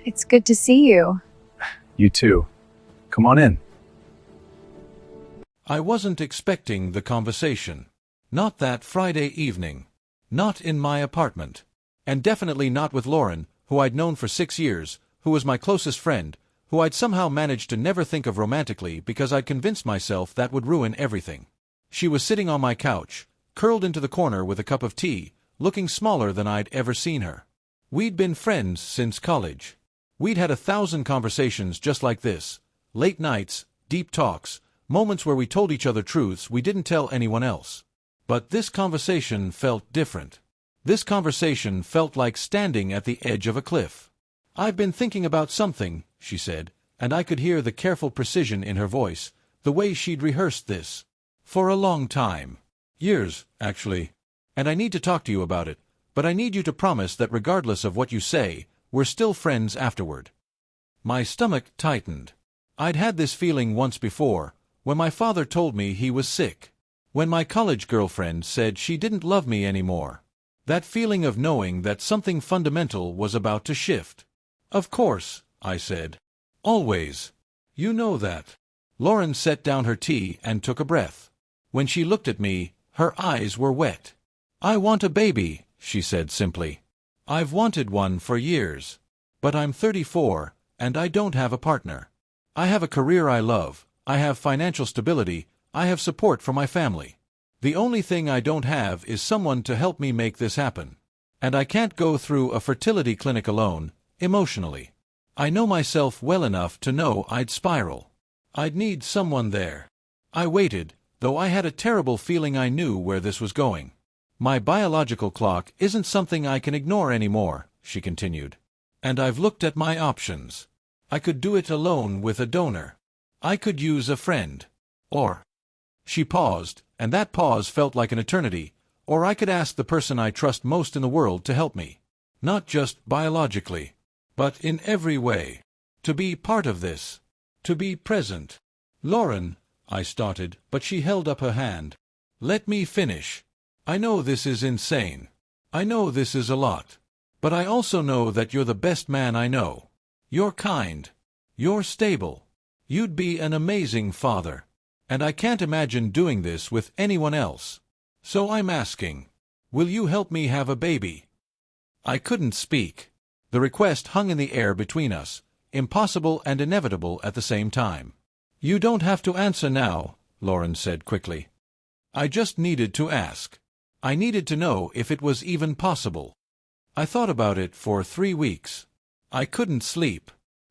It's good to see you. You too. Come on in. I wasn't expecting the conversation. Not that Friday evening. Not in my apartment. And definitely not with Lauren, who I'd known for 6 years, who was my closest friend, who I'd somehow managed to never think of romantically because I'd convinced myself that would ruin everything. She was sitting on my couch, curled into the corner with a cup of tea, looking smaller than I'd ever seen her. We'd been friends since college. We'd had 1,000 conversations just like this, late nights, deep talks, moments where we told each other truths we didn't tell anyone else. But this conversation felt different. This conversation felt like standing at the edge of a cliff. "I've been thinking about something," she said, and I could hear the careful precision in her voice, the way she'd rehearsed this. "For a long time. Years, actually. And I need to talk to you about it, but I need you to promise that regardless of what you say, we're still friends afterward." My stomach tightened. I'd had this feeling once before, when my father told me he was sick. When my college girlfriend said she didn't love me anymore. That feeling of knowing that something fundamental was about to shift. "Of course," I said. "Always. You know that." Lauren set down her tea and took a breath. When she looked at me, her eyes were wet. "I want a baby," she said simply. "I've wanted one for years. But I'm 34, and I don't have a partner. I have a career I love, I have financial stability, I have support from my family. The only thing I don't have is someone to help me make this happen. And I can't go through a fertility clinic alone, emotionally. I know myself well enough to know I'd spiral. I'd need someone there." I waited, though I had a terrible feeling I knew where this was going. "My biological clock isn't something I can ignore anymore," she continued. "And I've looked at my options. I could do it alone with a donor. I could use a friend. Or—" She paused, and that pause felt like an eternity. "Or I could ask the person I trust most in the world to help me. Not just biologically, but in every way. To be part of this. To be present." "Lauren," I started, but she held up her hand. "Let me finish. I know this is insane. I know this is a lot. But I also know that you're the best man I know. You're kind. You're stable. You'd be an amazing father. And I can't imagine doing this with anyone else. So I'm asking, will you help me have a baby?" I couldn't speak. The request hung in the air between us, impossible and inevitable at the same time. "You don't have to answer now," Lauren said quickly. "I just needed to ask. I needed to know if it was even possible." I thought about it for 3 weeks. I couldn't sleep.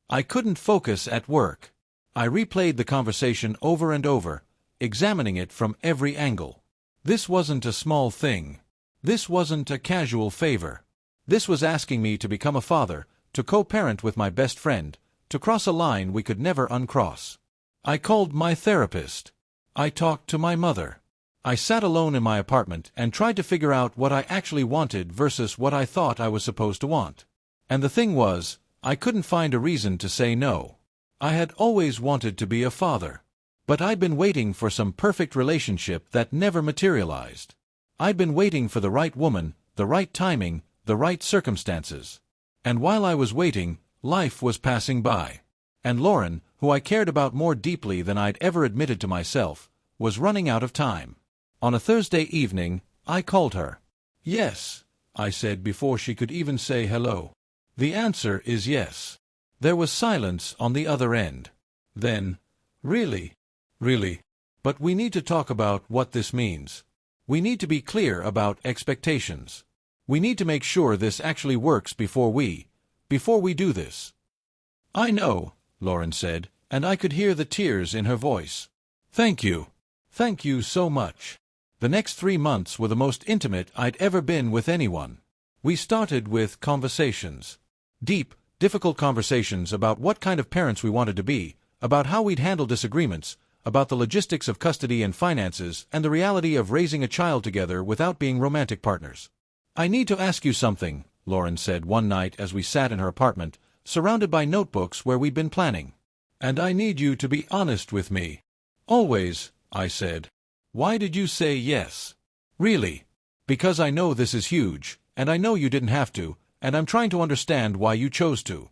I couldn't focus at work. I replayed the conversation over and over, examining it from every angle. This wasn't a small thing. This wasn't a casual favor. This was asking me to become a father, to co-parent with my best friend, to cross a line we could never uncross. I called my therapist. I talked to my mother. I sat alone in my apartment and tried to figure out what I actually wanted versus what I thought I was supposed to want. And the thing was, I couldn't find a reason to say no. I had always wanted to be a father. But I'd been waiting for some perfect relationship that never materialized. I'd been waiting for the right woman, the right timing, the right circumstances. And while I was waiting, life was passing by. And Lauren, who I cared about more deeply than I'd ever admitted to myself, was running out of time. On a Thursday evening, I called her. "Yes," I said before she could even say hello. "The answer is yes." There was silence on the other end. Then, "Really? Really? But we need to talk about what this means. We need to be clear about expectations. We need to make sure this actually works before we do this." "I know," Lauren said, and I could hear the tears in her voice. "Thank you. Thank you so much." The next 3 months were the most intimate I'd ever been with anyone. We started with conversations. Deep, difficult conversations about what kind of parents we wanted to be, about how we'd handle disagreements, about the logistics of custody and finances, and the reality of raising a child together without being romantic partners. "I need to ask you something," Lauren said one night as we sat in her apartment, surrounded by notebooks where we'd been planning. "And I need you to be honest with me." "Always," I said. "Why did you say yes?" "Really? Because I know this is huge, and I know you didn't have to, and I'm trying to understand why you chose to."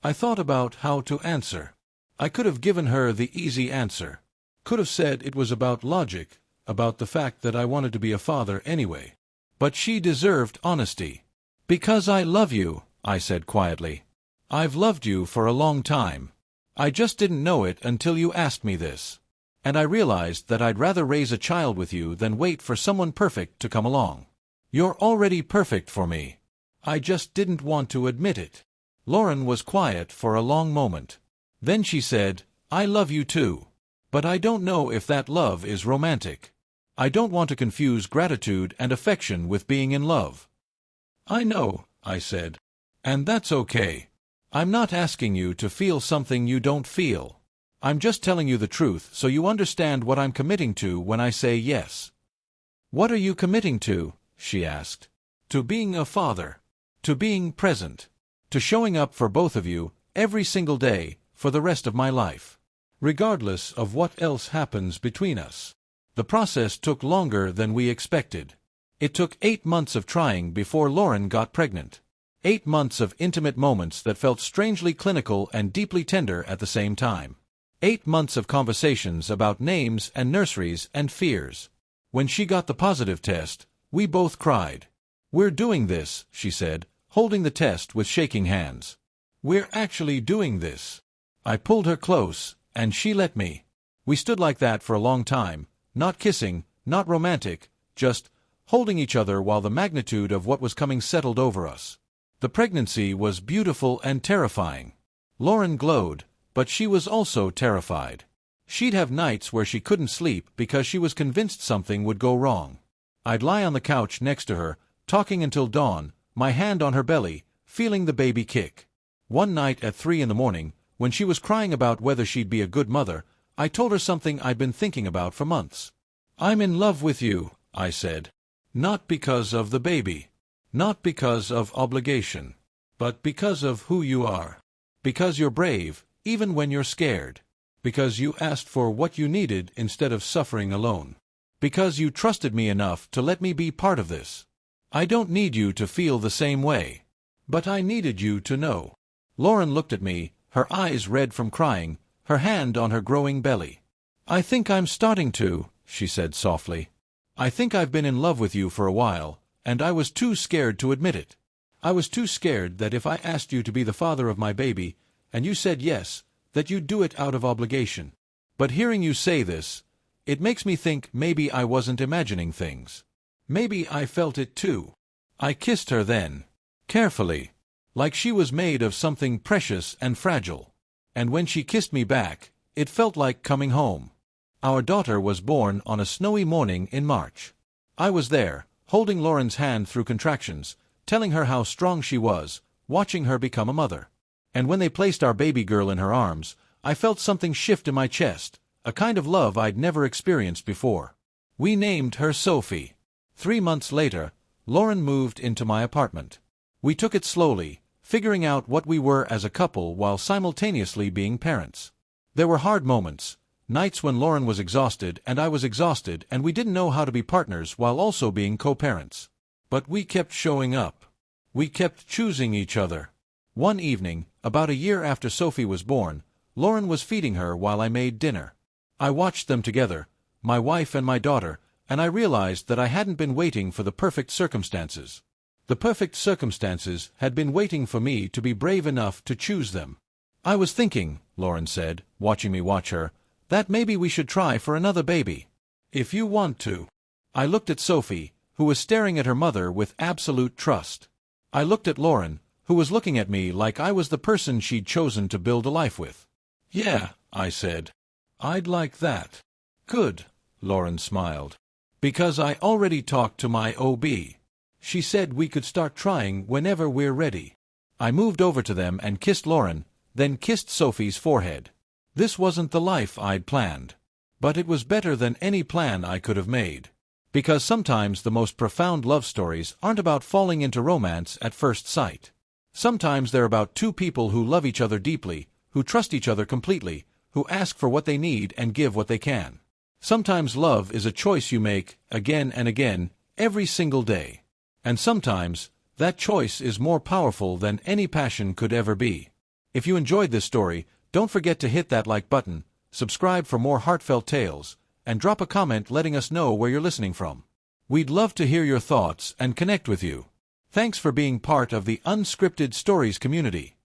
I thought about how to answer. I could have given her the easy answer. Could have said it was about logic, about the fact that I wanted to be a father anyway. But she deserved honesty. "Because I love you," I said quietly. "I've loved you for a long time. I just didn't know it until you asked me this. And I realized that I'd rather raise a child with you than wait for someone perfect to come along. You're already perfect for me. I just didn't want to admit it." Lauren was quiet for a long moment. Then she said, "I love you too. But I don't know if that love is romantic. I don't want to confuse gratitude and affection with being in love." "I know," I said. "And that's okay. I'm not asking you to feel something you don't feel. I'm just telling you the truth so you understand what I'm committing to when I say yes." "What are you committing to?" she asked. "To being a father. To being present. To showing up for both of you, every single day, for the rest of my life. Regardless of what else happens between us." The process took longer than we expected. It took 8 months of trying before Lauren got pregnant. 8 months of intimate moments that felt strangely clinical and deeply tender at the same time. 8 months of conversations about names and nurseries and fears. When she got the positive test, we both cried. "We're doing this," she said, holding the test with shaking hands. "We're actually doing this." I pulled her close, and she let me. We stood like that for a long time, not kissing, not romantic, just holding each other while the magnitude of what was coming settled over us. The pregnancy was beautiful and terrifying. Lauren glowed, but she was also terrified. She'd have nights where she couldn't sleep because she was convinced something would go wrong. I'd lie on the couch next to her, talking until dawn, my hand on her belly, feeling the baby kick. One night at 3 a.m, when she was crying about whether she'd be a good mother, I told her something I'd been thinking about for months. "I'm in love with you," I said. "Not because of the baby. Not because of obligation. But because of who you are. Because you're brave, even when you're scared. Because you asked for what you needed instead of suffering alone. Because you trusted me enough to let me be part of this. I don't need you to feel the same way. But I needed you to know." Lauren looked at me, her eyes red from crying, her hand on her growing belly. "I think I'm starting to," she said softly. "I think I've been in love with you for a while, and I was too scared to admit it. I was too scared that if I asked you to be the father of my baby, and you said yes, that you'd do it out of obligation. But hearing you say this, it makes me think maybe I wasn't imagining things. Maybe I felt it too." I kissed her then. Carefully. Like she was made of something precious and fragile. And when she kissed me back, it felt like coming home. Our daughter was born on a snowy morning in March. I was there, holding Lauren's hand through contractions, telling her how strong she was, watching her become a mother. And when they placed our baby girl in her arms, I felt something shift in my chest, a kind of love I'd never experienced before. We named her Sophie. 3 months later, Lauren moved into my apartment. We took it slowly, figuring out what we were as a couple while simultaneously being parents. There were hard moments, nights when Lauren was exhausted and I was exhausted and we didn't know how to be partners while also being co-parents. But we kept showing up. We kept choosing each other. One evening, about a year after Sophie was born, Lauren was feeding her while I made dinner. I watched them together, my wife and my daughter, and I realized that I hadn't been waiting for the perfect circumstances. The perfect circumstances had been waiting for me to be brave enough to choose them. "I was thinking," Lauren said, watching me watch her, "that maybe we should try for another baby. If you want to." I looked at Sophie, who was staring at her mother with absolute trust. I looked at Lauren, who was looking at me like I was the person she'd chosen to build a life with. "Yeah," I said. "I'd like that." "Good," Lauren smiled. "Because I already talked to my OB. She said we could start trying whenever we're ready." I moved over to them and kissed Lauren, then kissed Sophie's forehead. This wasn't the life I'd planned. But it was better than any plan I could have made. Because sometimes the most profound love stories aren't about falling into romance at first sight. Sometimes they're about two people who love each other deeply, who trust each other completely, who ask for what they need and give what they can. Sometimes love is a choice you make, again and again, every single day. And sometimes, that choice is more powerful than any passion could ever be. If you enjoyed this story, don't forget to hit that like button, subscribe for more heartfelt tales, and drop a comment letting us know where you're listening from. We'd love to hear your thoughts and connect with you. Thanks for being part of the Unscripted Stories community.